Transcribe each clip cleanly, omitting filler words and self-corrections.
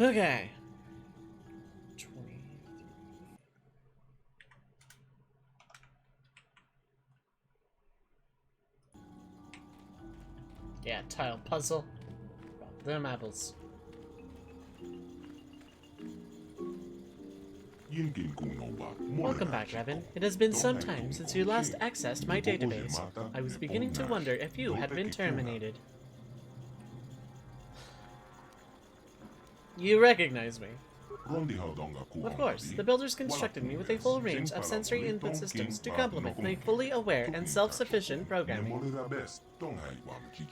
Okay. 20. Yeah, tile puzzle. Drop them apples. Welcome back, Revan. It has been some time since you last accessed my database. I was beginning to wonder if you had been terminated. You recognize me. Of course, the builders constructed me with a full range of sensory input systems to complement my fully aware and self-sufficient programming.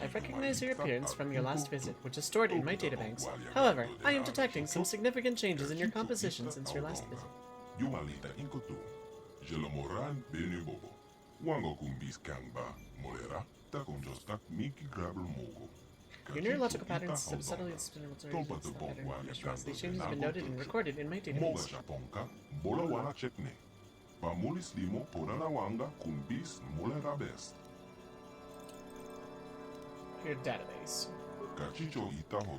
I recognize your appearance from your last visit, which is stored in my databanks. However, I am detecting some significant changes in your composition since your last visit. Your neurological patterns have subtly these changes have been noted and recorded in my database. Your database.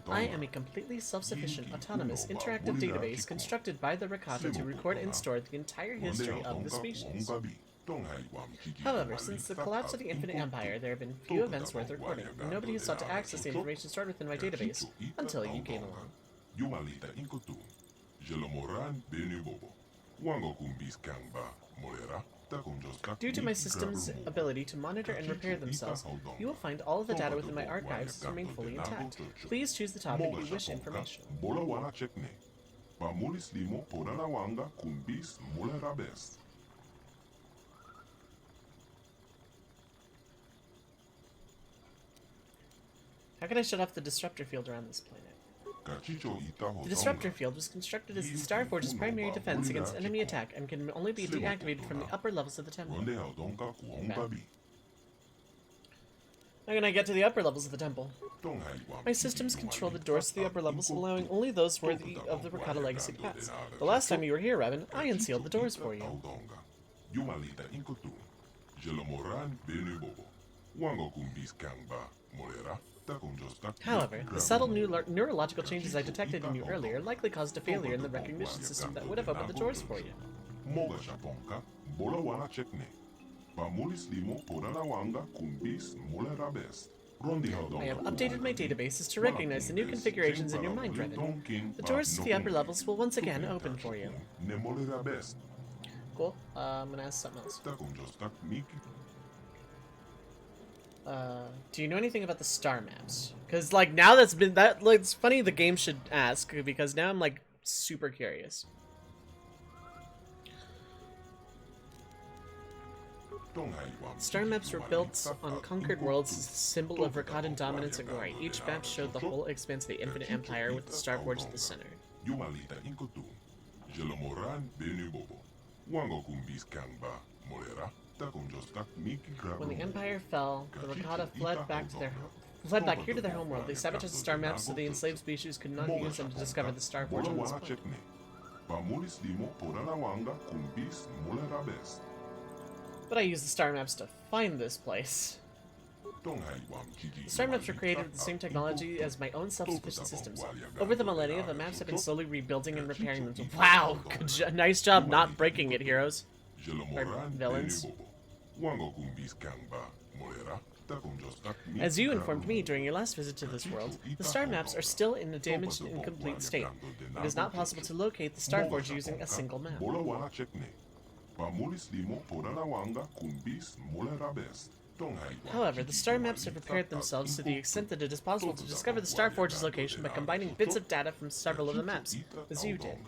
I am a completely self-sufficient, autonomous, interactive database constructed by the Rakata to record and store the entire history of the species. However, since the collapse of the Infinite Empire, there have been few events worth recording, and nobody has sought to access the information stored within my database until you came along. Due to my system's ability to monitor and repair themselves, you will find all of the data within my archives remain fully intact. Please choose the topic you wish information. How can I shut off the disruptor field around this planet? The disruptor field was constructed as the Star Forge's primary defense against enemy attack and can only be deactivated from the upper levels of the temple. Okay. How can I get to the upper levels of the temple? My systems control the doors to the upper levels, allowing only those worthy of the Rakata legacy to pass. The last time you were here, Revan, I unsealed the doors for you. However, the subtle neurological changes I detected in you earlier likely caused a failure in the recognition system that would have opened the doors for you. I have updated my databases to recognize the new configurations in your mind, Revan. The doors to the upper levels will once again open for you. Cool. I'm gonna ask something else. Do you know anything about the star maps? Because, like, now that's been, like, it's funny the game should ask, because now I'm, like, super curious. Star maps were built on conquered worlds as a symbol of Rakatan dominance and glory. Each map showed the whole expanse of the Infinite Empire with the Star Forge at the center. When the Empire fell, the Rakata fled back here to their homeworld. They sabotaged the star maps so the enslaved species could not use them to discover the Star Forge on this planet. But I used the star maps to find this place. The star maps were created with the same technology as my own self-sufficient systems. Over the millennia, the maps have been slowly rebuilding and repairing them. Wow! Nice job not breaking it, heroes. Or villains. As you informed me during your last visit to this world, the star maps are still in a damaged and incomplete state. It is not possible to locate the Star Forge using a single map. However, the star maps have prepared themselves to the extent that it is possible to discover the Star Forge's location by combining bits of data from several of the maps, as you did.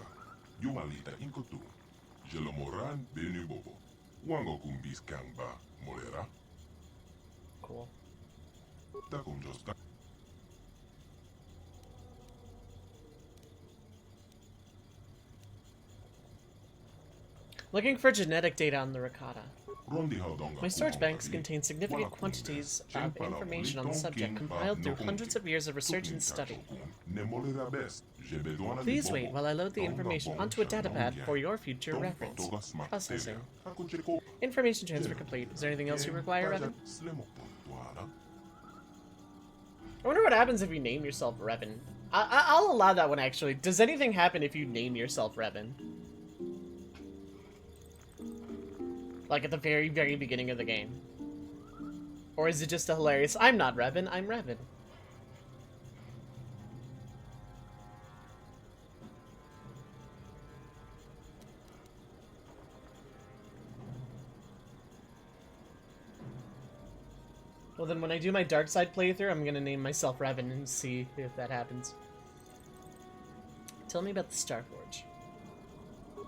Cool. Looking for genetic data on the Rakata. My storage banks contain significant quantities of information on the subject compiled through hundreds of years of research and study. Please wait while I load the information onto a datapad for your future reference. Processing. Information transfer complete. Is there anything else you require, Revan? I wonder what happens if you name yourself Revan. I'll allow that one, actually. Does anything happen if you name yourself Revan? Like at the very, very beginning of the game? Or is it just a hilarious, I'm not Revan, I'm Revan? Well, then when I do my dark side playthrough, I'm gonna name myself Revan and see if that happens. Tell me about the Starforge.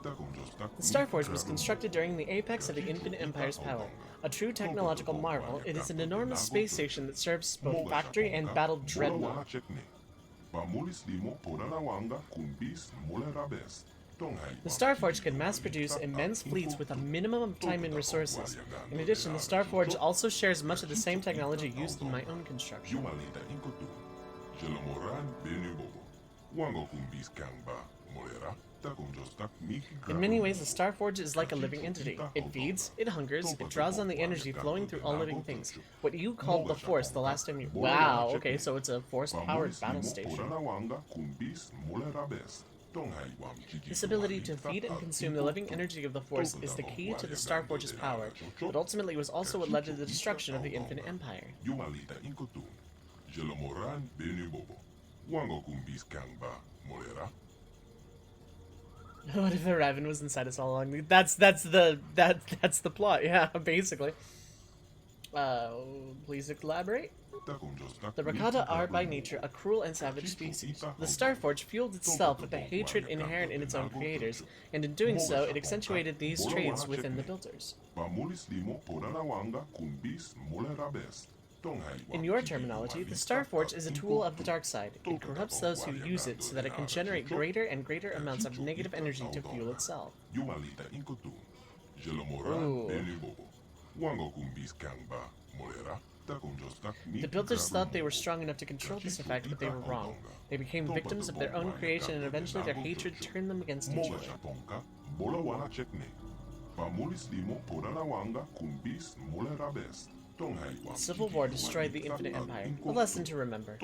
The Starforge was constructed during the apex of the Infinite Empire's power. A true technological marvel, it is an enormous space station that serves both factory and battle dreadnought. The Starforge can mass-produce immense fleets with a minimum of time and resources. In addition, the Starforge also shares much of the same technology used in my own construction. In many ways, the Starforge is like a living entity. It feeds, it hungers, it draws on the energy flowing through all living things. What you called the Force the last time you— Wow, okay, so it's a Force-powered battle station. This ability to feed and consume the living energy of the Force is the key to the Starforge's power, but ultimately was also what led to the destruction of the Infinite Empire. What if the Revan was inside us all along? That's the plot, yeah, basically. Please elaborate? The Rakata are by nature a cruel and savage species. The Starforge fueled itself with the hatred inherent in its own creators, and in doing so, it accentuated these traits within the builders. In your terminology, the Starforge is a tool of the dark side. It corrupts those who use it so that it can generate greater and greater amounts of negative energy to fuel itself. Ooh. The builders thought they were strong enough to control this effect, but they were wrong. They became victims of their own creation, and eventually their hatred turned them against each other. The Civil War destroyed the Infinite Empire. A lesson to remember.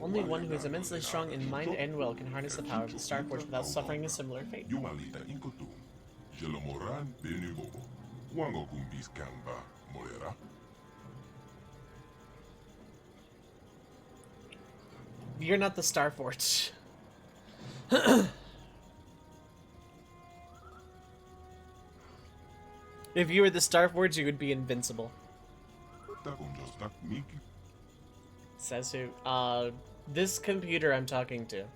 Only one who is immensely strong in mind and will can harness the power of the Starforge without suffering a similar fate. You're not the Starforge. If you were the Starforge, you would be invincible. Says who? This computer I'm talking to. Okay,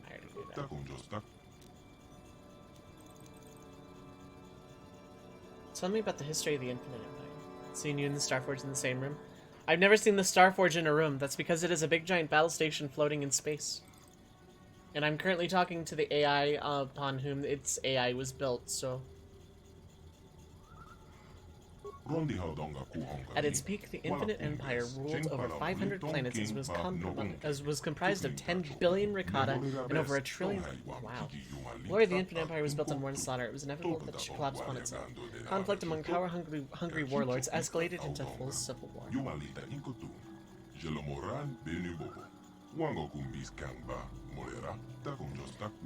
I already knew that. Tell me about the history of the Infinite Empire. Seeing you and the Starforge in the same room. I've never seen the Starforge in a room. That's because it is a big giant battle station floating in space. And I'm currently talking to the AI upon whom its AI was built, so... At its peak, the Infinite Empire ruled over 500 planets as was comprised of 10 billion Rakata and over 1 trillion... Wow. Glory of the Infinite Empire was built on war and slaughter. It was inevitable that it should collapse upon itself. Conflict among power-hungry warlords escalated into full civil war.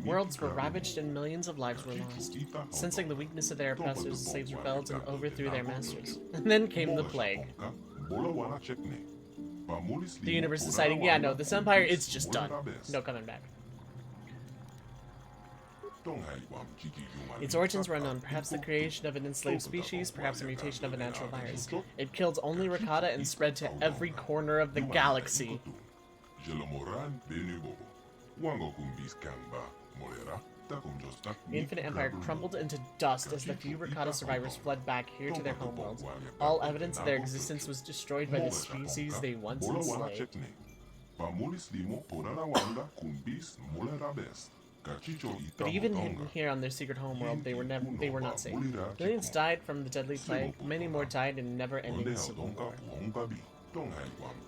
Worlds were ravaged and millions of lives were lost. Sensing the weakness of their oppressors, the slaves rebelled and overthrew their masters. And then came the plague. The universe deciding, yeah, no, this empire, it's just done. No coming back. Its origins were unknown, perhaps the creation of an enslaved species, perhaps a mutation of a natural virus. It killed only Rakata and spread to every corner of the galaxy. The Infinite Empire crumbled into dust as the few Rakata survivors fled back here to their homeworlds. All evidence of their existence was destroyed by the species they once enslaved. But even hidden here on their secret homeworld, they were not safe. Millions died from the deadly plague, many more died in never-ending civil war.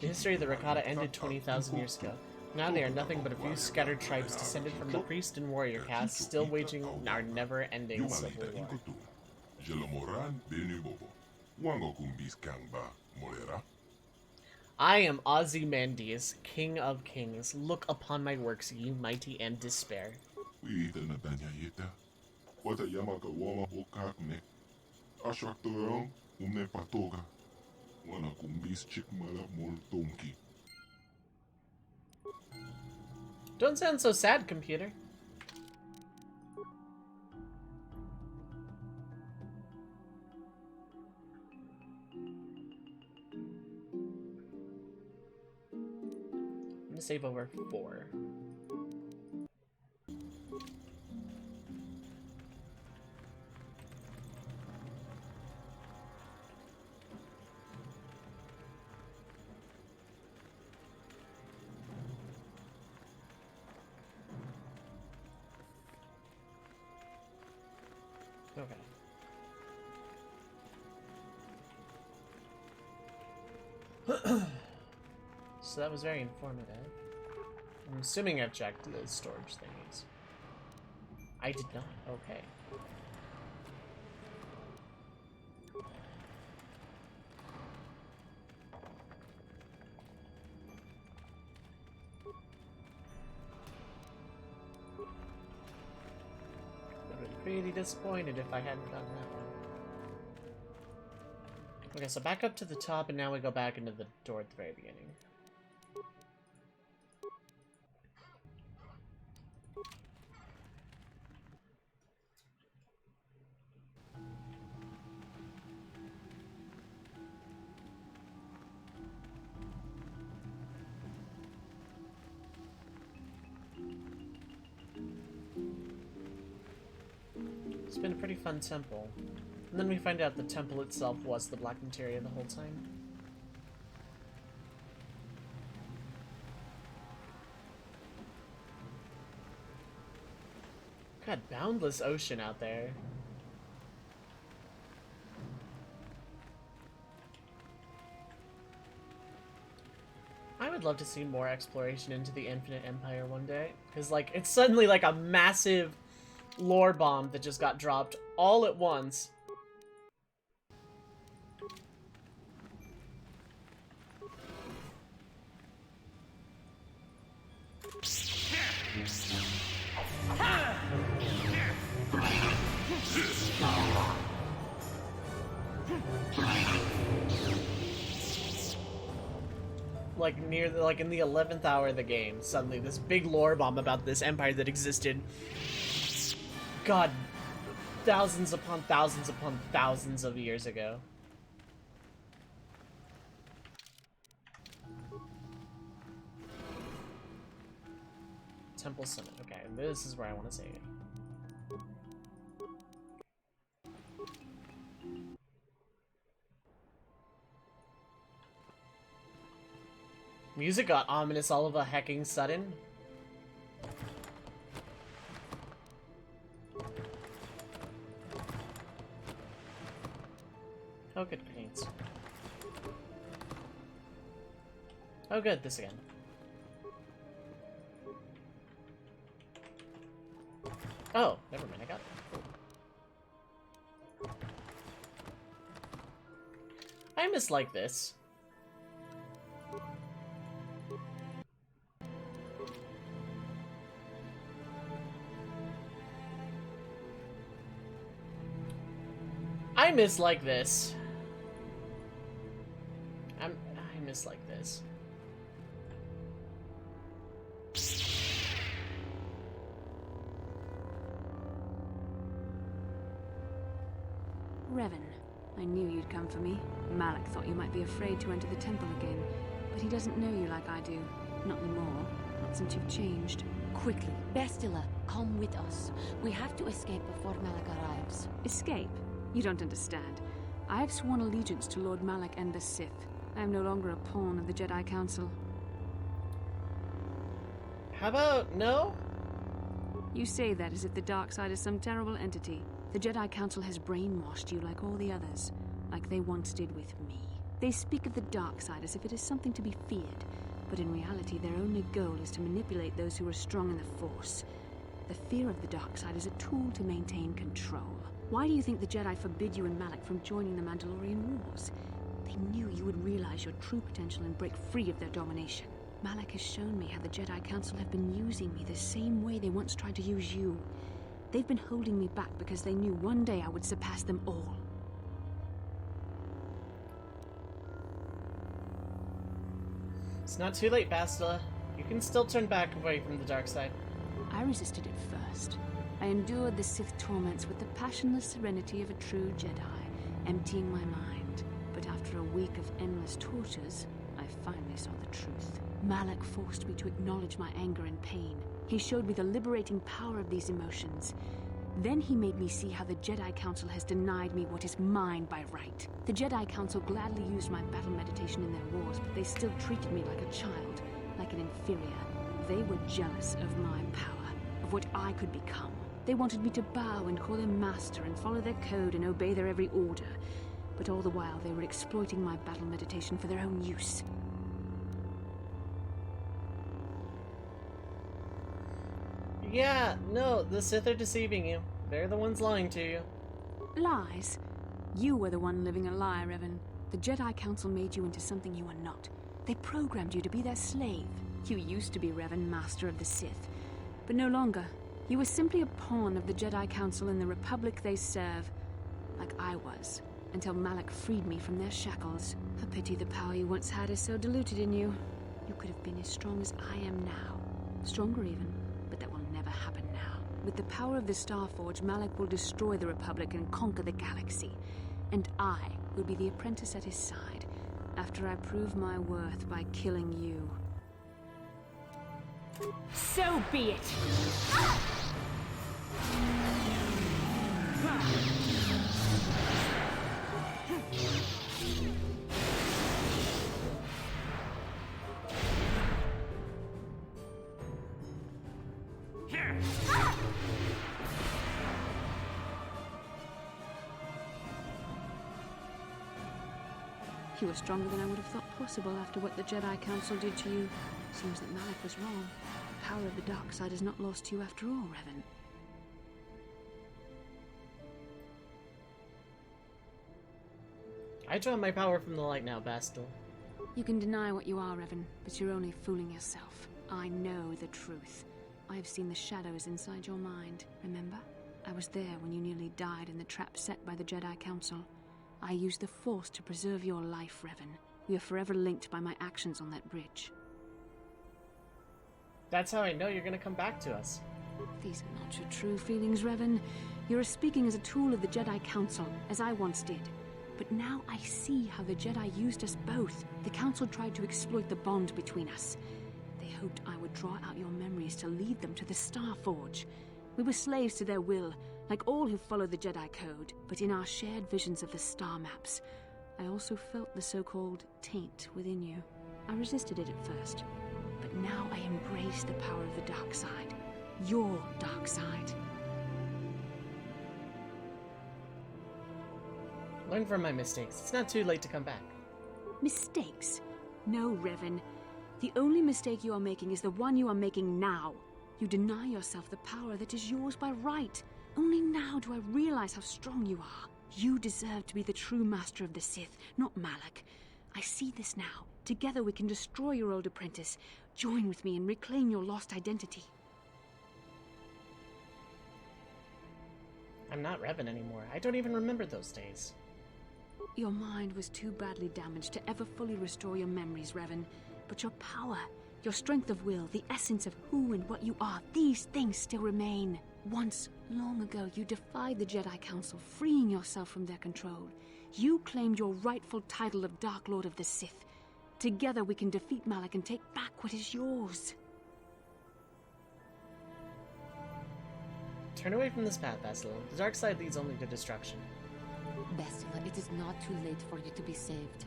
The history of the Rakata ended 20,000 years ago. Now they are nothing but a few scattered tribes descended from the priest and warrior caste, still waging our never-ending civil war. I am Ozymandias, King of Kings. Look upon my works, ye mighty, and despair. Don't sound so sad, computer. I'm gonna save over 4. Okay. So that was very informative. I'm assuming I've checked the storage thingies. I did not. Okay. I would be pretty disappointed if I hadn't done that one. Okay, so back up to the top, and now we go back into the door at the very beginning. It's been a pretty fun temple. And then we find out the temple itself was the black materia the whole time. God, boundless ocean out there. I would love to see more exploration into the Infinite Empire one day. Because, like, it's suddenly like a massive lore bomb that just got dropped all at once. Like in the 11th hour of the game, suddenly this big lore bomb about this empire that existed, God, thousands upon thousands upon thousands of years ago. Temple Summit. Okay, this is where I want to save it. Music got ominous all of a hecking sudden. Oh, good grenades. Oh, good, this again. Oh, never mind, I got it. Cool. I mislike this. I mislike this. I mislike this. Revan, I knew you'd come for me. Malak thought you might be afraid to enter the temple again, but he doesn't know you like I do. Not anymore. Not since you've changed. Quickly, Bastila, come with us. We have to escape before Malak arrives. Escape? You don't understand. I have sworn allegiance to Lord Malak and the Sith. I am no longer a pawn of the Jedi Council. How about no? You say that as if the dark side is some terrible entity. The Jedi Council has brainwashed you like all the others, like they once did with me. They speak of the dark side as if it is something to be feared, But in reality, their only goal is to manipulate those who are strong in the Force. The fear of the dark side is a tool to maintain control. Why do you think the Jedi forbid you and Malak from joining the Mandalorian Wars? They knew you would realize your true potential and break free of their domination. Malak has shown me how the Jedi Council have been using me the same way they once tried to use you. They've been holding me back because they knew one day I would surpass them all. It's not too late, Bastila. You can still turn back away from the dark side. I resisted it first. I endured the Sith torments with the passionless serenity of a true Jedi, emptying my mind. But after a week of endless tortures, I finally saw the truth. Malak forced me to acknowledge my anger and pain. He showed me the liberating power of these emotions. Then he made me see how the Jedi Council has denied me what is mine by right. The Jedi Council gladly used my battle meditation in their wars, but they still treated me like a child, like an inferior. They were jealous of my power, of what I could become. They wanted me to bow and call them master and follow their code and obey their every order. But all the while they were exploiting my battle meditation for their own use. Yeah, no, the Sith are deceiving you. They're the ones lying to you. Lies? You were the one living a lie, Revan. The Jedi Council made you into something you are not. They programmed you to be their slave. You used to be Revan, Master of the Sith. But no longer. You were simply a pawn of the Jedi Council in the Republic they serve. Like I was. Until Malak freed me from their shackles. A pity the power you once had is so diluted in you. You could have been as strong as I am now. Stronger even. But that will never happen now. With the power of the Starforge, Malak will destroy the Republic and conquer the galaxy. And I will be the apprentice at his side, after I prove my worth by killing you. So be it! You were stronger than I would have thought possible after what the Jedi Council did to you. Seems that Malak was wrong. The power of the dark side is not lost to you after all, Revan. I draw my power from the light now, Bastila. You can deny what you are, Revan, but you're only fooling yourself. I know the truth. I have seen the shadows inside your mind, remember? I was there when you nearly died in the trap set by the Jedi Council. I used the Force to preserve your life, Revan. We are forever linked by my actions on that bridge. That's how I know you're gonna come back to us. These are not your true feelings, Revan. You're speaking as a tool of the Jedi Council, as I once did. But now I see how the Jedi used us both. The Council tried to exploit the bond between us. They hoped I would draw out your memories to lead them to the Starforge. We were slaves to their will, like all who follow the Jedi Code. But in our shared visions of the star maps, I also felt the so-called taint within you. I resisted it at first, but now I embrace the power of the dark side. Your dark side. Learn from my mistakes. It's not too late to come back. Mistakes? No, Revan. The only mistake you are making is the one you are making now. You deny yourself the power that is yours by right. Only now do I realize how strong you are. You deserve to be the true master of the Sith, not Malak. I see this now. Together we can destroy your old apprentice. Join with me and reclaim your lost identity. I'm not Revan anymore. I don't even remember those days. Your mind was too badly damaged to ever fully restore your memories, Revan. But your power, your strength of will, the essence of who and what you are, these things still remain. Once, long ago, you defied the Jedi Council, freeing yourself from their control. You claimed your rightful title of Dark Lord of the Sith. Together we can defeat Malak and take back what is yours. Turn away from this path, Bastila. The dark side leads only to destruction. Bastila, it is not too late for you to be saved.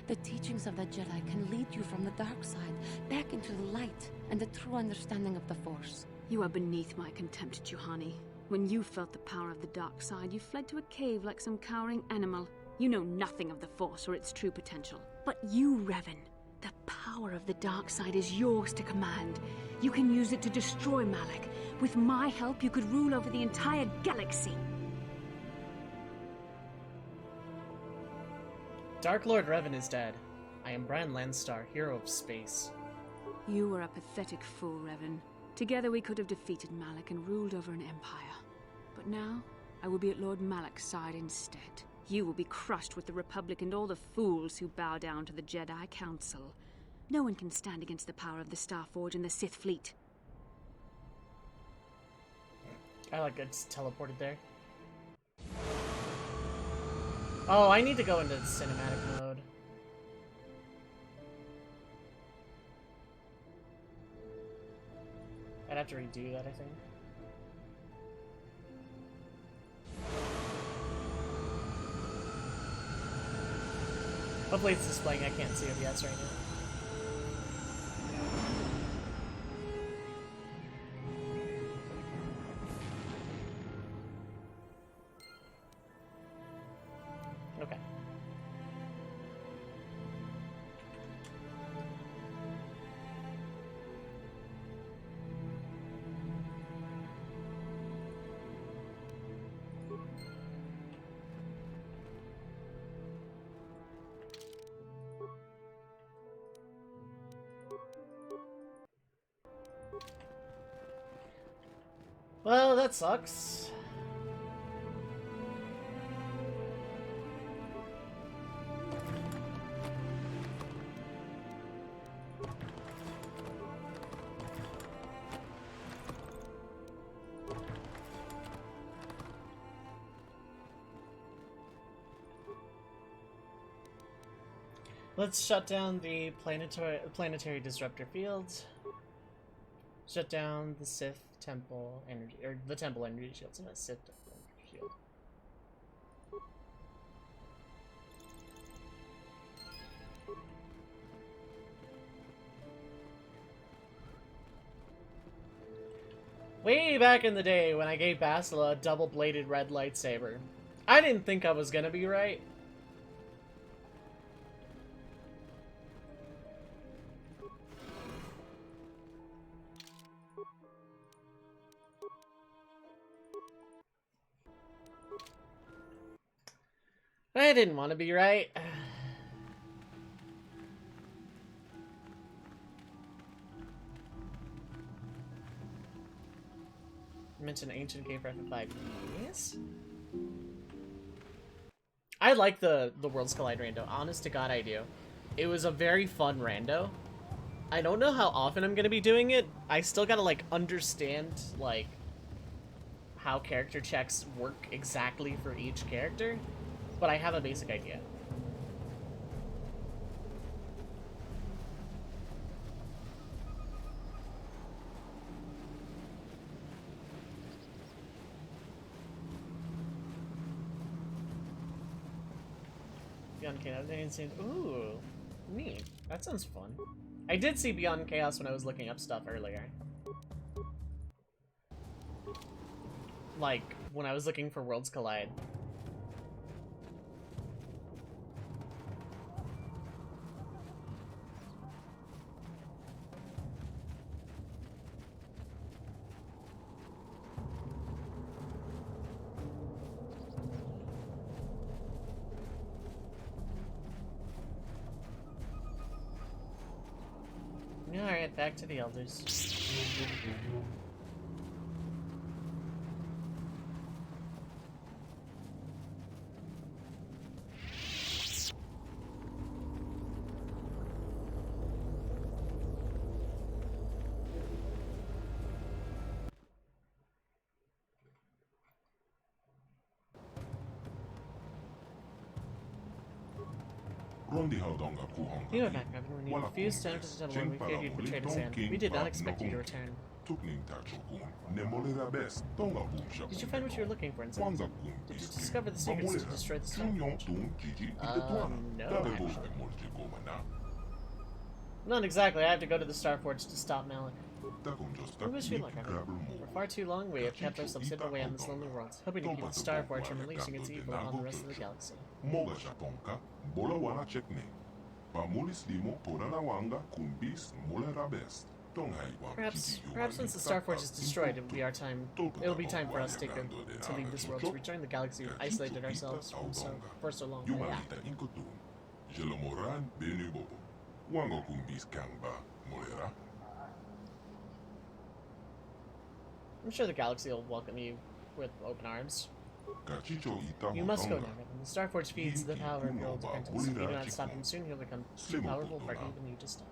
The teachings of the Jedi can lead you from the dark side back into the light and the true understanding of the Force. You are beneath my contempt, Juhani. When you felt the power of the dark side, you fled to a cave like some cowering animal. You know nothing of the Force or its true potential. But you, Revan, the power power of the dark side is yours to command. You can use it to destroy Malak. With my help, you could rule over the entire galaxy. Dark Lord Revan is dead. I am Bran Landstar, hero of space. You were a pathetic fool, Revan. Together we could have defeated Malak and ruled over an empire. But now, I will be at Lord Malak's side instead. You will be crushed with the Republic and all the fools who bow down to the Jedi Council. No one can stand against the power of the Starforge and the Sith fleet. I like it's teleported there. Oh, I need to go into cinematic mode. I'd have to redo that, I think. Hopefully it's displaying. I can't see OBS right now. Okay. Well, that sucks. Let's shut down the planetary disruptor fields. Shut down the Sith Temple energy, or the Temple energy shields, and a Sith Temple energy shield. Way back in the day when I gave Bastila a double-bladed red lightsaber, I didn't think I was gonna be right. I didn't want to be right. Mention ancient cave for FF5. Yes. I like the Worlds Collide rando. Honest to God, I do. It was a very fun rando. I don't know how often I'm gonna be doing it. I still gotta like understand like how character checks work exactly for each character. But I have a basic idea. Beyond Chaos. Ooh, neat. That sounds fun. I did see Beyond Chaos when I was looking up stuff earlier. Like, when I was looking for Worlds Collide. Alright, back to the Elders. You are back, Revan. When you refused to enter the temple when we feared you'd betrayed us, and we did not expect you to return. Did you find what you were looking for inside? Did you discover the secrets to destroy the Starforge? No, actually. Not exactly. I have to go to the Starforge to stop Malak. We wish you luck, everyone. For far too long, we have kept ourselves hidden away on this lonely world, hoping to keep the Starforge from releasing its evil on the rest of the galaxy. Perhaps once the Star Forge is destroyed, it'll be time for us to leave this world to rejoin the galaxy we've isolated ourselves from for so long. Yeah. I'm sure the galaxy will welcome you with open arms. You must go now, Revan. The Star Forge feeds the power of your old apprentice. If you do not stop him soon, he'll become too powerful for even you to stop.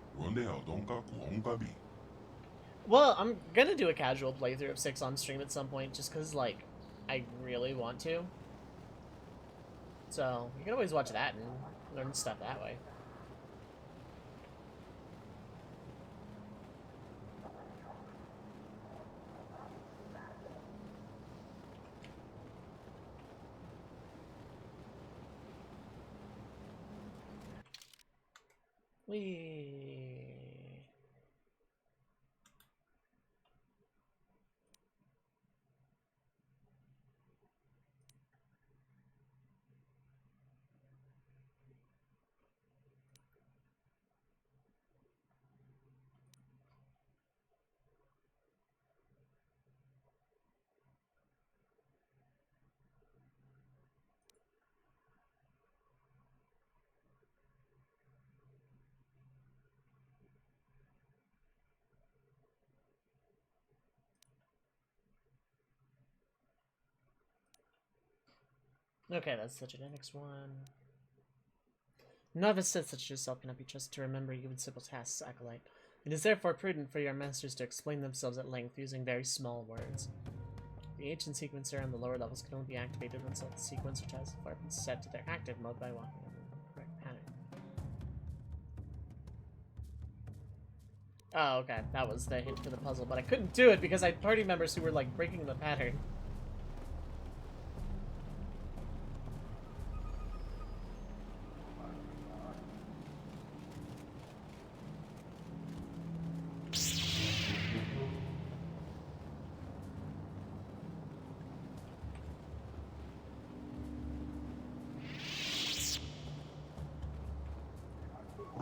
Well, I'm gonna do a casual playthrough of 6 on stream at some point, just because, like, I really want to. So, you can always watch that and learn stuff that way. Whee! Okay, that's the genetics one. Novice Sith such as yourself cannot be trusted to remember even simple tasks, Acolyte. It is therefore prudent for your masters to explain themselves at length using very small words. The ancient sequencer on the lower levels can only be activated when the sequencer has been set to their active mode by walking in the correct pattern. Oh, okay. That was the hint for the puzzle, but I couldn't do it because I had party members who were, like, breaking the pattern.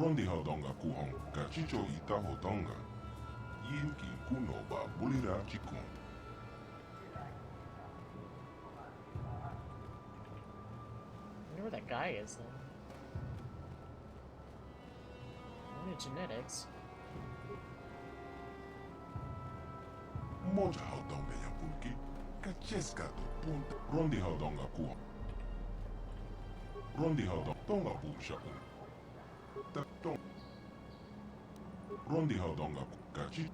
Rondi haudonga kuhong kachicho ita hodonga. Yin kin kuno ba bulira chikun. I wonder where that guy is, though. Only genetics. Moja haudonga ya punki. Kacheska do punta. Rondi haudonga kuhong. Rondi haudonga tonga bumsha un. Rondi haudonga kachi.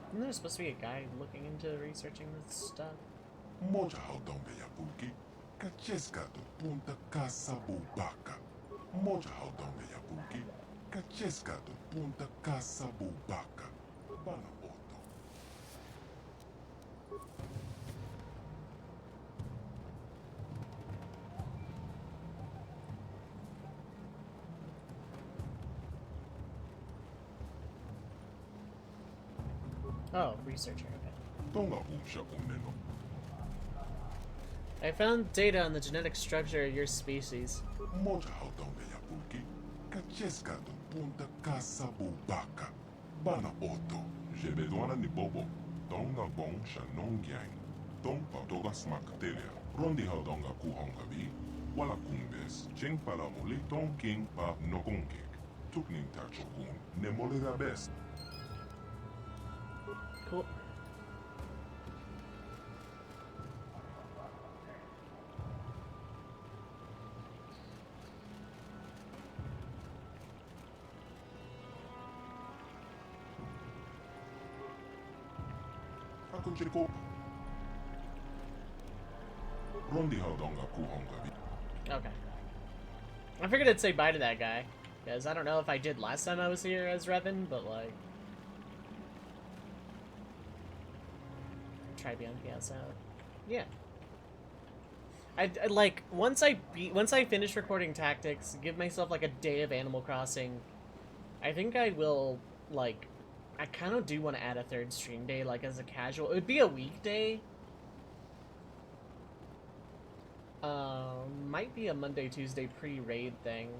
Isn't there supposed to be a guy looking into researching this stuff? Moja haudonga ya punki. Kacheska do punta casa bubaka. Moja haudonga ya punki. Kacheska do punta casa bubaka. Bana oto. Oh, researcher, okay. Tonga bumsha uneno. I found data on the genetic structure of your species. Moja haudonga ya punki. Kacheska do punta casa bubaka. Bana oto. Jebedoana ni bobo. Tonga bong shanongyang. Tongpa toga smaktelia. Rondi haudonga kuhonga bi. Wala kumbes. Cheng pala muli tong king pa nokongkik. Tukning tachokun. Nemolera best. Cool. Akun chiriko. Rondi haudonga kuhonga bi. Okay. I figured I'd say bye to that guy. Because I don't know if I did last time I was here as Revan, but like... Try beyond PS out. Yeah. I like once I finish recording Tactics, give myself like a day of Animal Crossing. I think I will like I kind of do want to add a third stream day like as a casual. It would be a weekday. Might be a Monday, Tuesday pre-raid thing.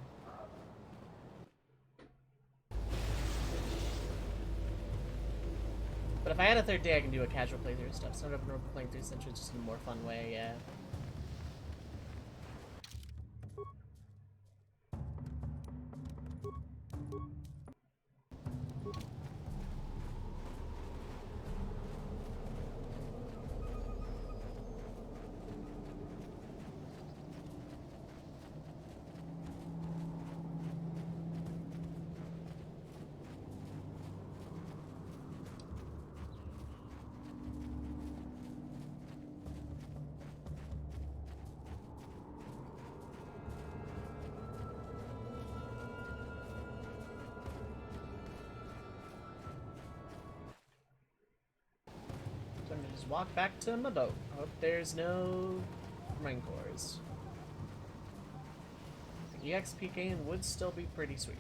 But if I had a third day, I can do a casual playthrough and stuff. So I'm playing through Century just in a more fun way, yeah. So I'm gonna just walk back to my boat. Hope there's no Rancors. The EXP gain would still be pretty sweet.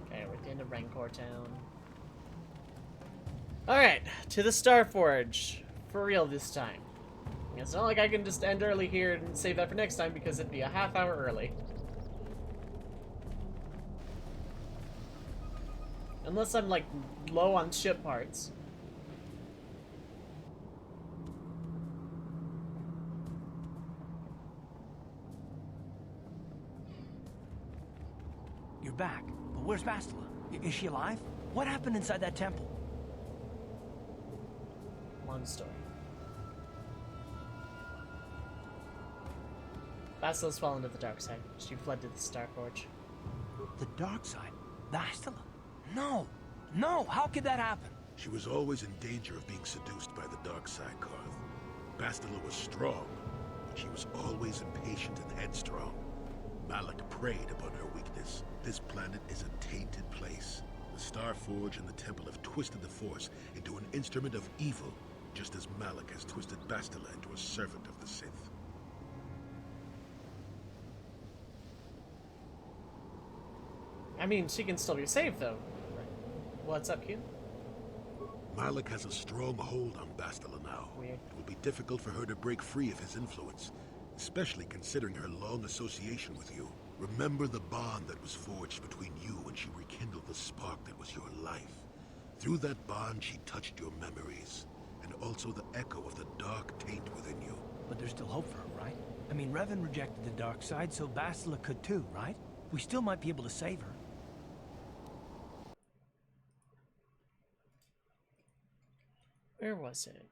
Okay, we're at the end of Rancor Town. Alright, to the Starforge. For real this time. It's not like I can just end early here and save that for next time because it'd be a half hour early. Unless I'm like low on ship parts. You're back. But where's Bastila? Is she alive? What happened inside that temple? Long story. Bastila's fallen to the dark side. She fled to the Starforge. The dark side? Bastila? No! No! How could that happen? She was always in danger of being seduced by the dark side, Karth. Bastila was strong, but she was always impatient and headstrong. Malak preyed upon her weakness. This planet is a tainted place. The Starforge and the Temple have twisted the Force into an instrument of evil, just as Malak has twisted Bastila into a servant of the Sith. I mean, she can still be saved, though. What's up, Q? Malak has a strong hold on Bastila now. Weird. It will be difficult for her to break free of his influence, especially considering her long association with you. Remember the bond that was forged between you when she rekindled the spark that was your life. Through that bond, she touched your memories, and also the echo of the dark taint within you. But there's still hope for her, right? I mean, Revan rejected the dark side, so Bastila could too, right? We still might be able to save her. Where was it?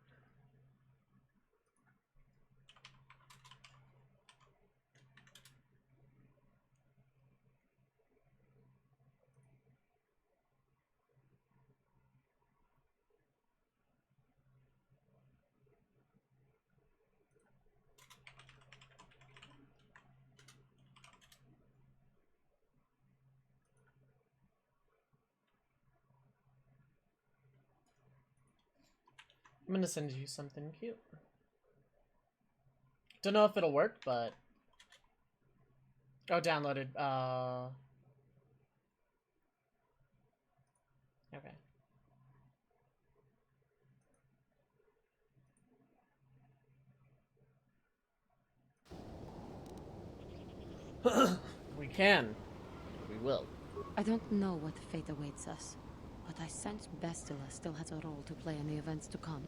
I'm gonna send you something cute. Don't know if it'll work, but... Oh, downloaded. Okay. We can. We will. I don't know what fate awaits us, but I sense Bastila still has a role to play in the events to come.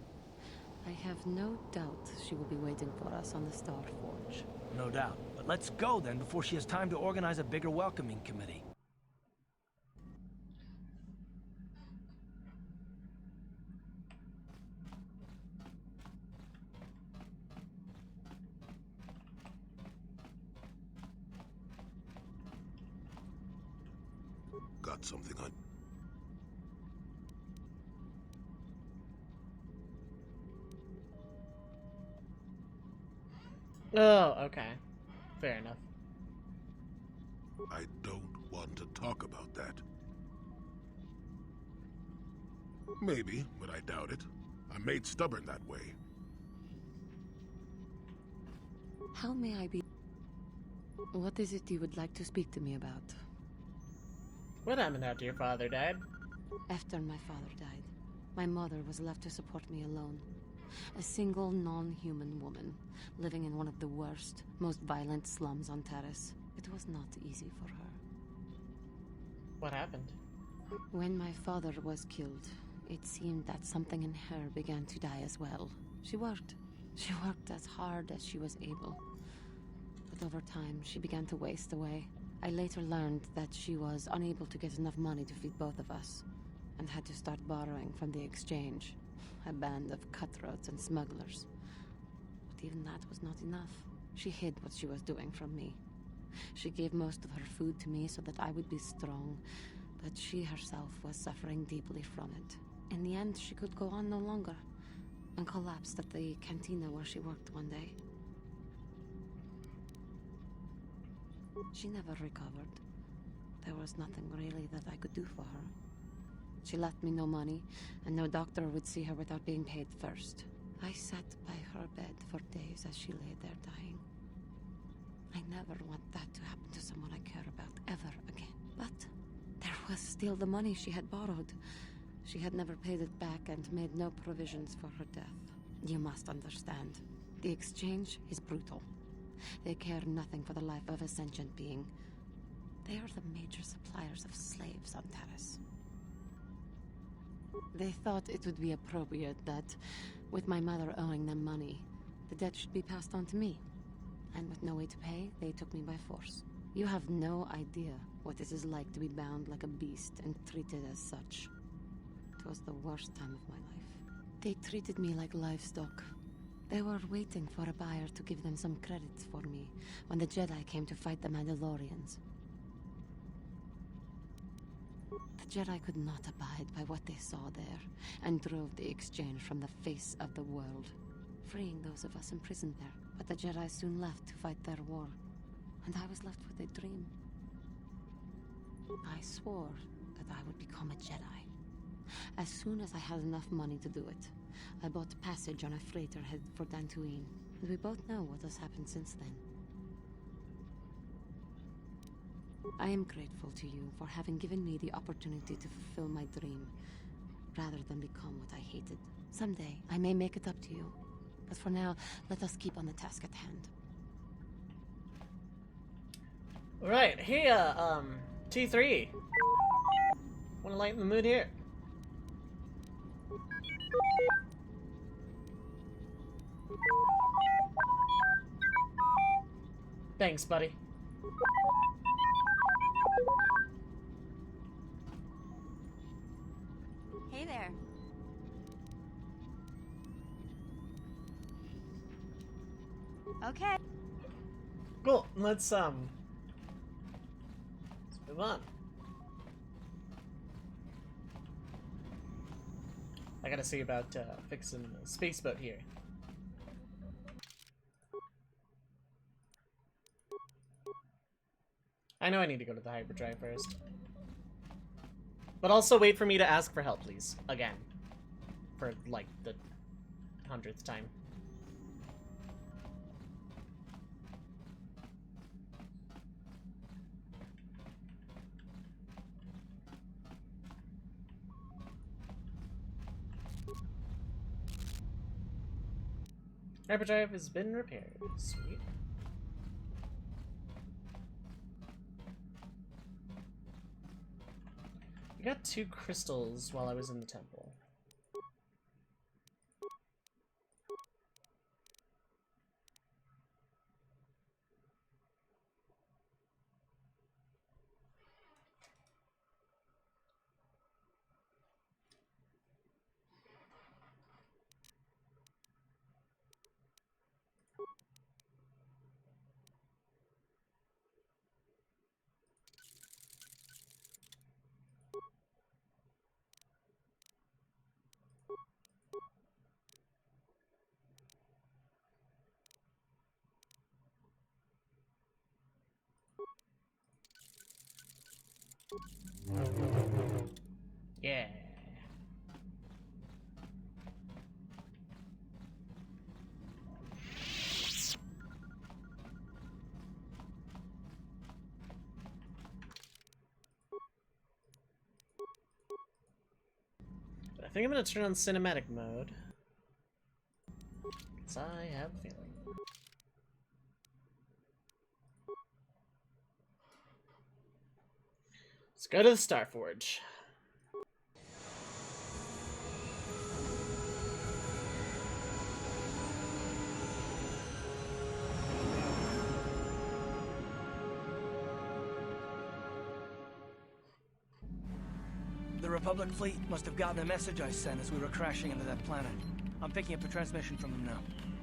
I have no doubt she will be waiting for us on the Starforge. No doubt. But let's go then before she has time to organize a bigger welcoming committee. Got something on... Oh, okay. Fair enough. I don't want to talk about that. Maybe, but I doubt it. I'm made stubborn that way. How may I be? What is it you would like to speak to me about? What happened after your father died? After my father died, my mother was left to support me alone. A single non-human woman, living in one of the worst, most violent slums on Terrace. It was not easy for her. What happened? When my father was killed, it seemed that something in her began to die as well. She worked as hard as she was able. But over time, she began to waste away. I later learned that she was unable to get enough money to feed both of us, and had to start borrowing from the exchange, a band of cutthroats and smugglers. But even that was not enough. She hid what she was doing from me. She gave most of her food to me so that I would be strong, but she herself was suffering deeply from it. In the end, she could go on no longer, and collapsed at the cantina where she worked one day. She never recovered. There was nothing really that I could do for her. She left me no money, and no doctor would see her without being paid first. I sat by her bed for days as she lay there dying. I never want that to happen to someone I care about ever again. But there was still the money she had borrowed. She had never paid it back and made no provisions for her death. You must understand. The exchange is brutal. They care nothing for the life of a sentient being. They are the major suppliers of slaves on Terrace. They thought it would be appropriate that, with my mother owing them money, the debt should be passed on to me. And with no way to pay, they took me by force. You have no idea what it is like to be bound like a beast and treated as such. It was the worst time of my life. They treated me like livestock. They were waiting for a buyer to give them some credit for me when the Jedi came to fight the Mandalorians. The Jedi could not abide by what they saw there, and drove the exchange from the face of the world, freeing those of us imprisoned there. But the Jedi soon left to fight their war, and I was left with a dream. I swore that I would become a Jedi. As soon as I had enough money to do it, I bought passage on a freighter headed for Dantooine, and we both know what has happened since then. I am grateful to you for having given me the opportunity to fulfill my dream, rather than become what I hated. Someday, I may make it up to you, but for now, let us keep on the task at hand. Alright, hey, T3. Wanna lighten the mood here? Thanks, buddy. Hey there. Okay. Cool. Let's move on. I gotta see about fixing the space boat here. I know I need to go to the hyperdrive first. But also wait for me to ask for help, please. Again. For, like, the 100th time. Hyperdrive has been repaired. Sweet. I got 2 crystals while I was in the temple. Yeah. think I'm gonna turn on cinematic mode. Because I have a feeling. Let's go to the Starforge. The Republic fleet must have gotten a message I sent as we were crashing into that planet. I'm picking up a transmission from them now.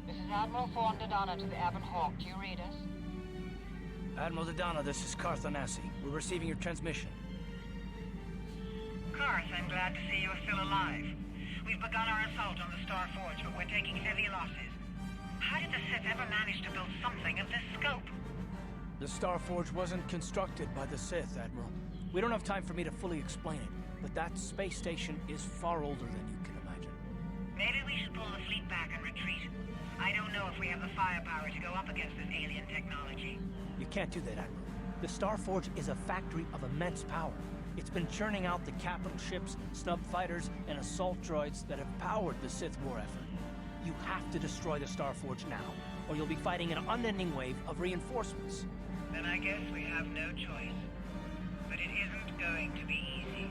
This is Admiral Fawn Dodonna to the Avon Hawk. Do you read us? Admiral Dodonna, this is Carth Onasi. We're receiving your transmission. Carth, I'm glad to see you are still alive. We've begun our assault on the Star Forge, but we're taking heavy losses. How did the Sith ever manage to build something of this scope? The Star Forge wasn't constructed by the Sith, Admiral. We don't have time for me to fully explain it, but that space station is far older than you can imagine. Maybe we should pull the fleet back and retreat. I don't know if we have the firepower to go up against this alien technology. You can't do that, Admiral. The Star Forge is a factory of immense power. It's been churning out the capital ships, snub fighters, and assault droids that have powered the Sith war effort. You have to destroy the Star Forge now, or you'll be fighting an unending wave of reinforcements. Then I guess we have no choice. But it isn't going to be easy.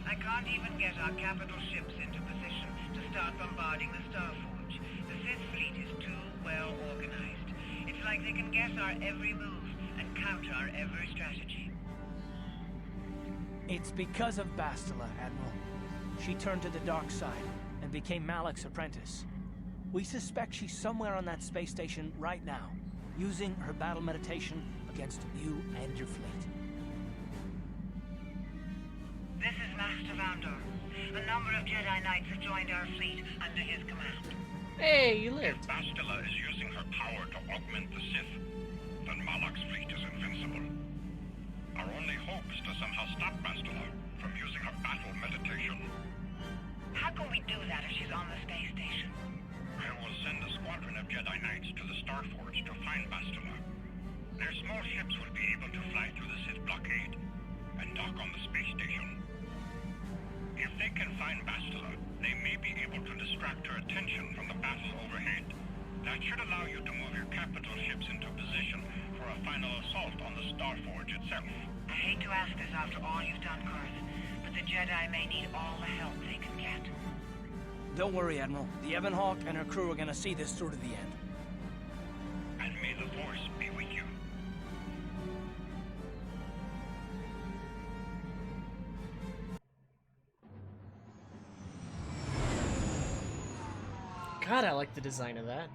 I can't even get our capital ships into position to start bombarding the Star Forge. The Sith fleet is too well organized. It's like they can guess our every move and counter our every strategy. It's because of Bastila, Admiral. She turned to the dark side and became Malak's apprentice. We suspect she's somewhere on that space station right now, using her battle meditation against you and your fleet. This is Master Vandor. A number of Jedi Knights have joined our fleet under his command. Hey, you lived. If Bastila is using her power to augment the Sith, then Malak's fleet is invincible. Our only hope is to somehow stop Bastila from using her battle meditation. How can we do that if she's on the space station? I will send a squadron of Jedi Knights to the Star Forge to find Bastila. Their small ships will be able to fly through the Sith blockade and dock on the space station. If they can find Bastila, they may be able to distract her attention from the battle overhead. That should allow you to move your capital ships into position for a final assault on the Star Forge itself. I hate to ask this after all you've done, Carth, but the Jedi may need all the help they can get. Don't worry, Admiral. The Ebon Hawk and her crew are gonna see this through to the end. And may the Force be with you. God, I like the design of that.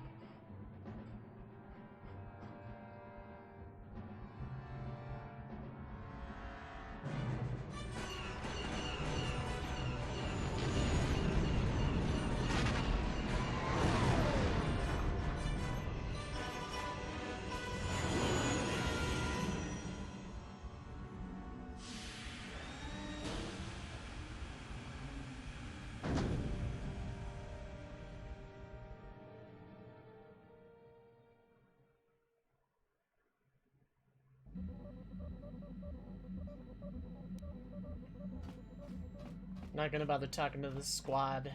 Not gonna bother talking to the squad.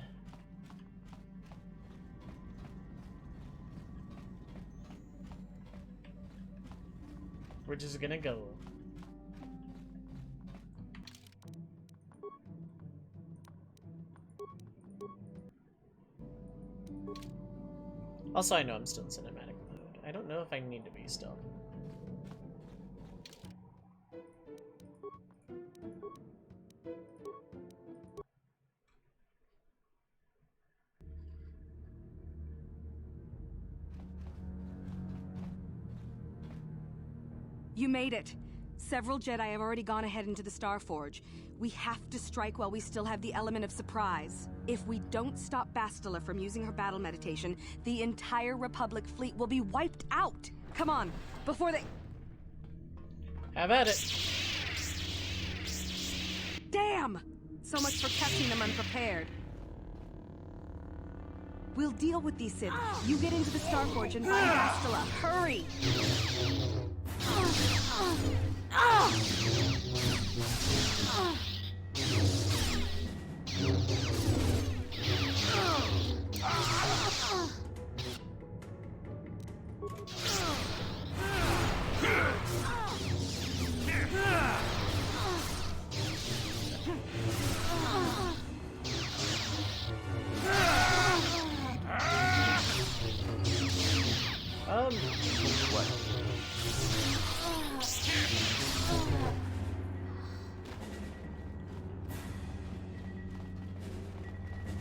We're just gonna go. Also, I know I'm still in cinematic mode. I don't know if I need to be still. You made it. Several Jedi have already gone ahead into the Star Forge. We have to strike while we still have the element of surprise. If we don't stop Bastila from using her battle meditation, the entire Republic fleet will be wiped out. Come on, before they... Have at it. Damn! So much for catching them unprepared. We'll deal with these Sith. You get into the Star Forge and find Bastila. Hurry!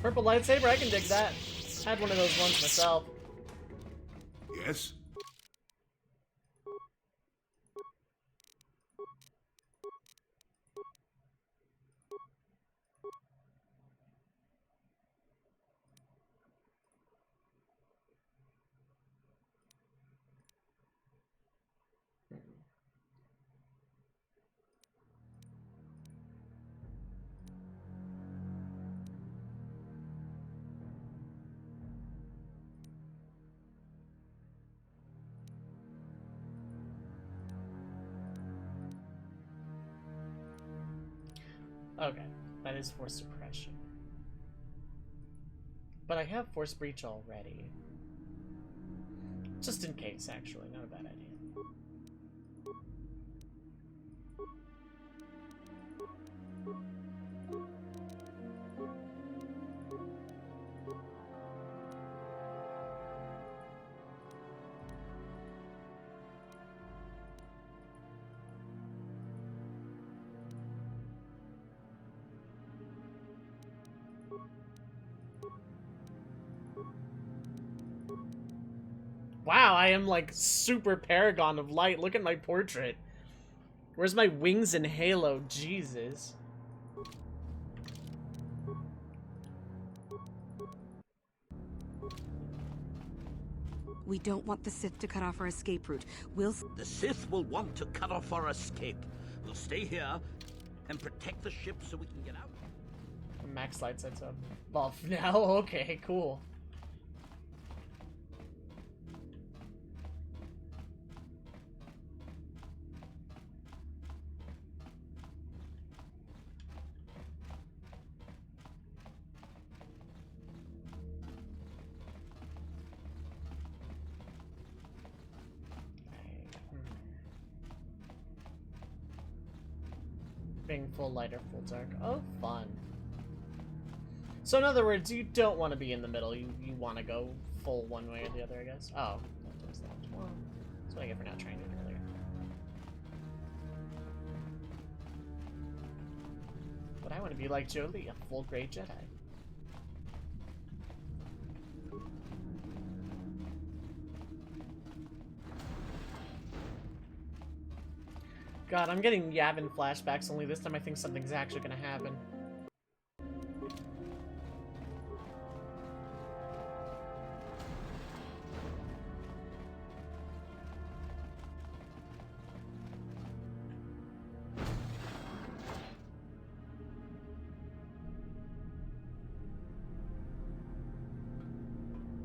Purple lightsaber, I can dig that. Had one of those once myself. Yes? Okay, that is Force Suppression. But I have Force Breach already. Just in case, actually, not a bad idea. Wow, I am like super paragon of light. Look at my portrait. Where's my wings and halo? Jesus. We don't want the Sith to cut off our escape route. The Sith will want to cut off our escape. We'll stay here and protect the ship so we can get out. Max light sets up. Buff now? Okay, cool. Being full light or full dark. Oh, fun. So in other words, you don't want to be in the middle. You want to go full one way or the other, I guess. Oh, that does that. Well, that's what I get for not trying to do it earlier. But I want to be like Jolee, a full gray Jedi. God, I'm getting Yavin flashbacks, only this time I think something's actually gonna happen.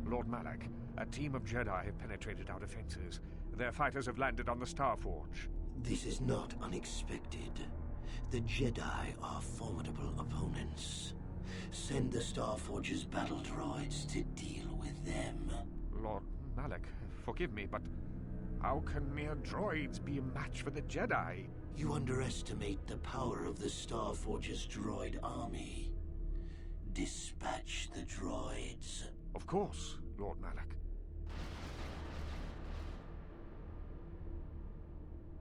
Lord Malak, a team of Jedi have penetrated our defenses. Their fighters have landed on the Starforge. This is not unexpected. The Jedi are formidable opponents. Send the Starforge's battle droids to deal with them. Lord Malak, forgive me, but how can mere droids be a match for the Jedi? You underestimate the power of the Starforge's droid army. Dispatch the droids. Of course, Lord Malak.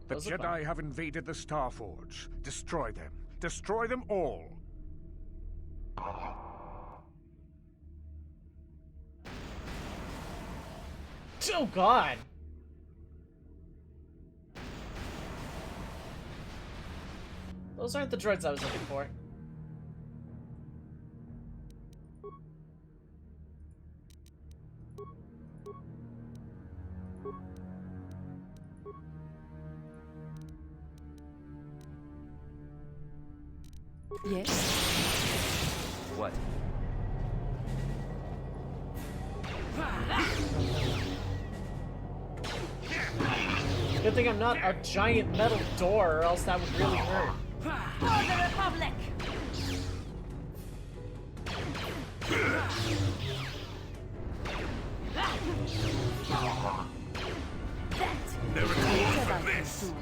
The Jedi have invaded the Starforge. Destroy them. Destroy them all. Oh God! Those aren't the droids I was looking for. Yes? What? Good thing I'm not a giant metal door, or else that would really hurt. For the Republic! Never told for this.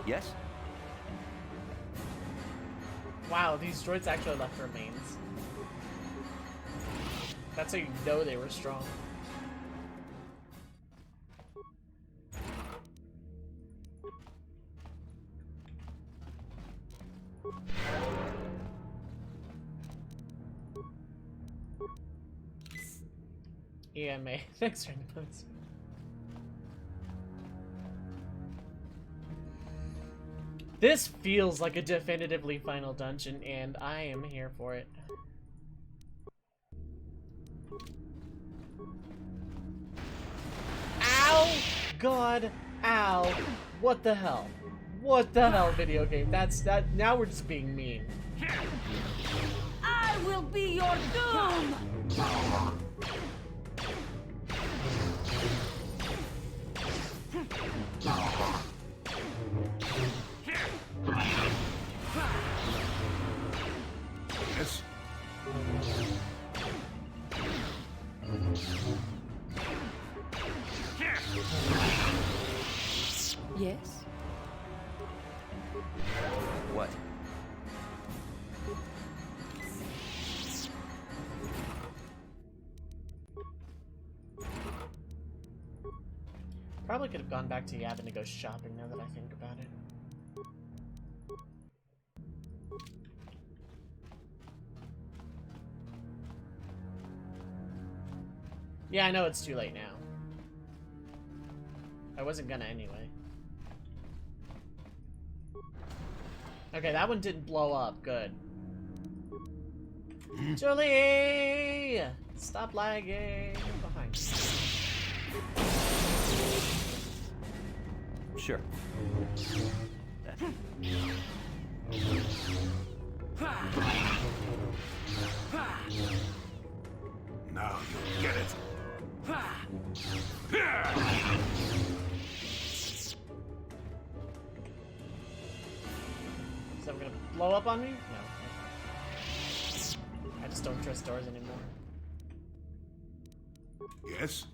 Yes? Wow, these droids actually left remains. That's how you know they were strong. EMA. Thanks for the points. This feels like a definitively final dungeon, and I am here for it. Ow! God! Ow! What the hell? What the hell, video game? That's that. Now we're just being mean. I will be your doom! Yes. Yes? What? Probably could have gone back to Yavin to go shopping now that I think about it. Yeah, I know it's too late now. I wasn't gonna anyway. Okay, that one didn't blow up. Good. Julie! Stop lagging. Behind. Sure. Now you get it. Is that gonna blow up on me? No. I just don't trust doors anymore. Yes.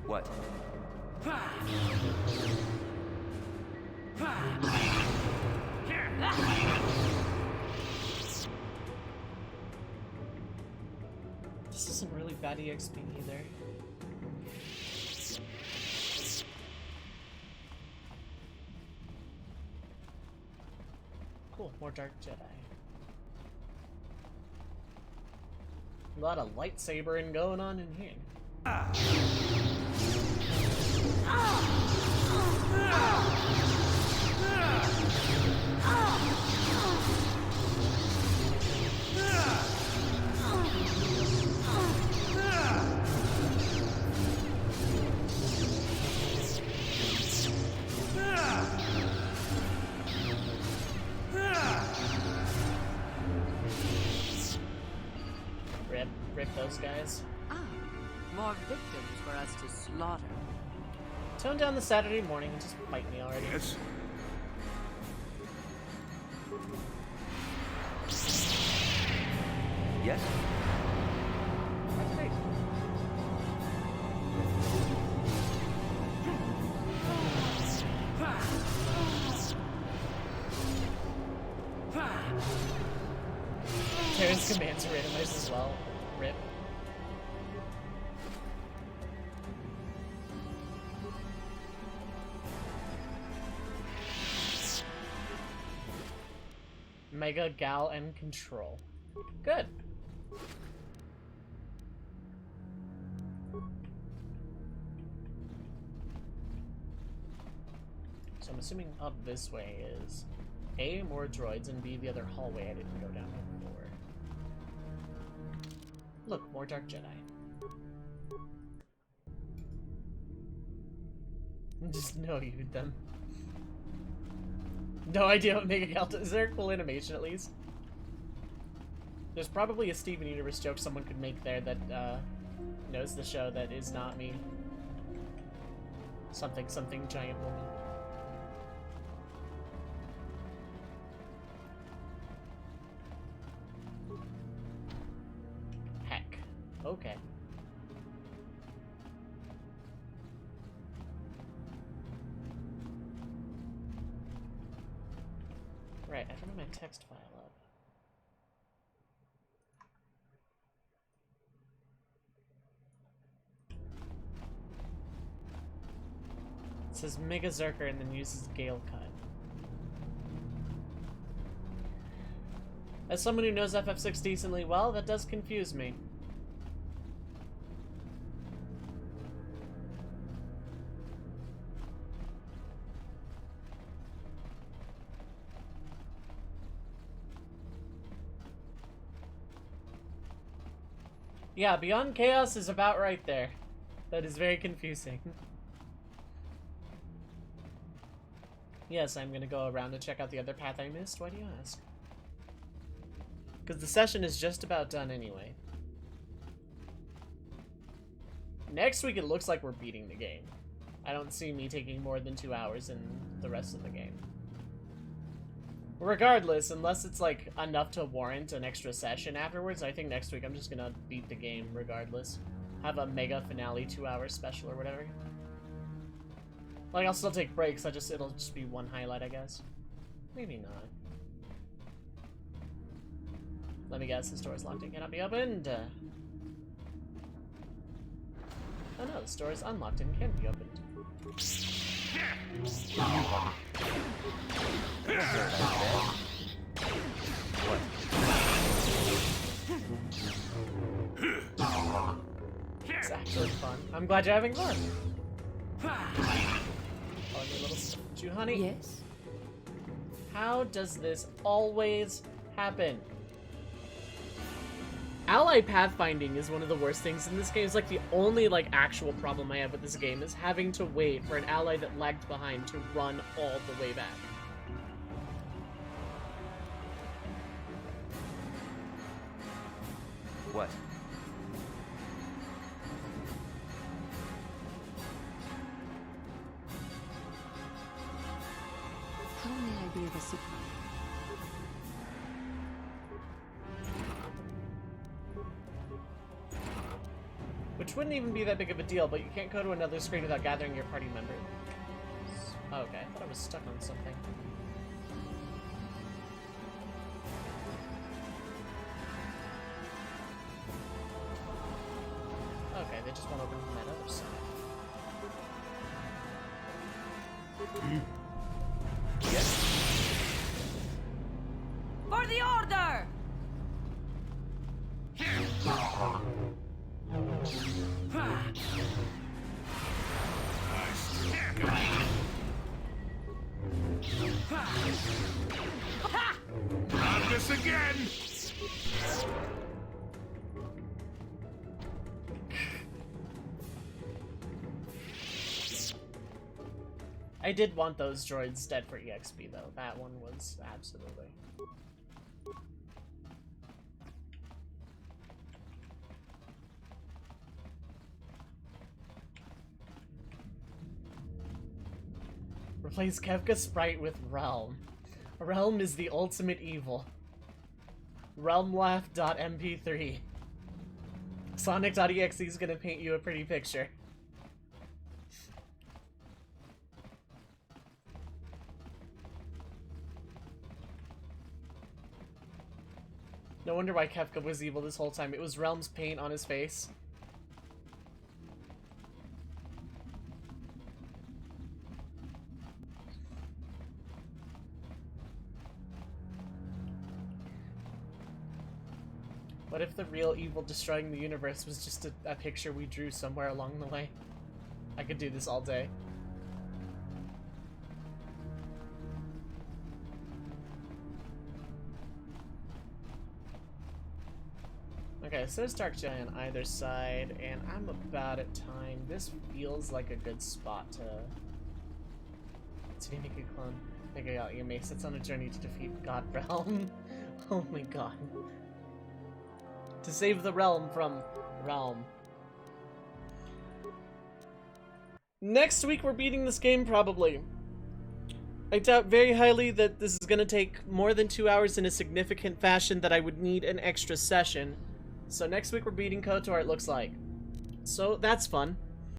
What? This isn't really bad EXP either. Cool, more Dark Jedi. A lot of lightsabering going on in here. Rip those guys. Ah, more victims for us to slaughter. Tone down the Saturday morning and just fight me already. Yes. Yes? Okay. Terran's commands are randomized as well. Rip. Mega Gal and Control. Good. So I'm assuming up this way is A, more droids, and B, the other hallway I didn't go down before. Look, more Dark Jedi. Just no you them. No idea what Mega Gal does. Is there a cool animation at least? There's probably a Steven Universe joke someone could make there that knows the show that is not me. Something giant woman. Heck. Okay. Right, I don't have my text file up. It says Mega Zerker and then uses Gale Cut. As someone who knows FF6 decently well, that does confuse me. Yeah, Beyond Chaos is about right there. That is very confusing. Yes, I'm gonna go around and check out the other path I missed. Why do you ask? Because the session is just about done anyway. Next week it looks like we're beating the game. I don't see me taking more than 2 hours in the rest of the game. Regardless, unless it's like enough to warrant an extra session afterwards, I think next week I'm just gonna beat the game regardless. Have a mega finale 2-hour special or whatever. Like, I'll still take breaks, it'll just be one highlight, I guess. Maybe not. Let me guess, the store is locked and cannot be opened. Oh no, the store is unlocked and can be opened. It's actually fun. I'm glad you're having fun. Oh, your little Juhani? Yes? How does this always happen? Ally pathfinding is one of the worst things in this game. It's like the only actual problem I have with this game is having to wait for an ally that lagged behind to run all the way back. What? How may I be of assistance? Which wouldn't even be that big of a deal, but you can't go to another screen without gathering your party members. Oh, okay, I thought I was stuck on something. Okay, they just won't open from that other side. Yes. For the order! Not this again! I did want those droids dead for EXP though. That one was absolutely. Replace Kefka Sprite with Realm. Realm is the ultimate evil. Realmlaugh.mp3. Sonic.exe is gonna paint you a pretty picture. No wonder why Kefka was evil this whole time. It was Realm's paint on his face. What if the real evil destroying the universe was just a picture we drew somewhere along the way? I could do this all day. Okay, so there's Dark Giant on either side, and I'm about at time. This feels like a good spot to make a clone. Make out your mace. It's on a journey to defeat God Realm. Oh my god. To save the realm from Realm. Next week we're beating this game, probably. I doubt very highly that this is gonna take more than 2 hours in a significant fashion that I would need an extra session. So next week we're beating KOTOR, it looks like. So that's fun.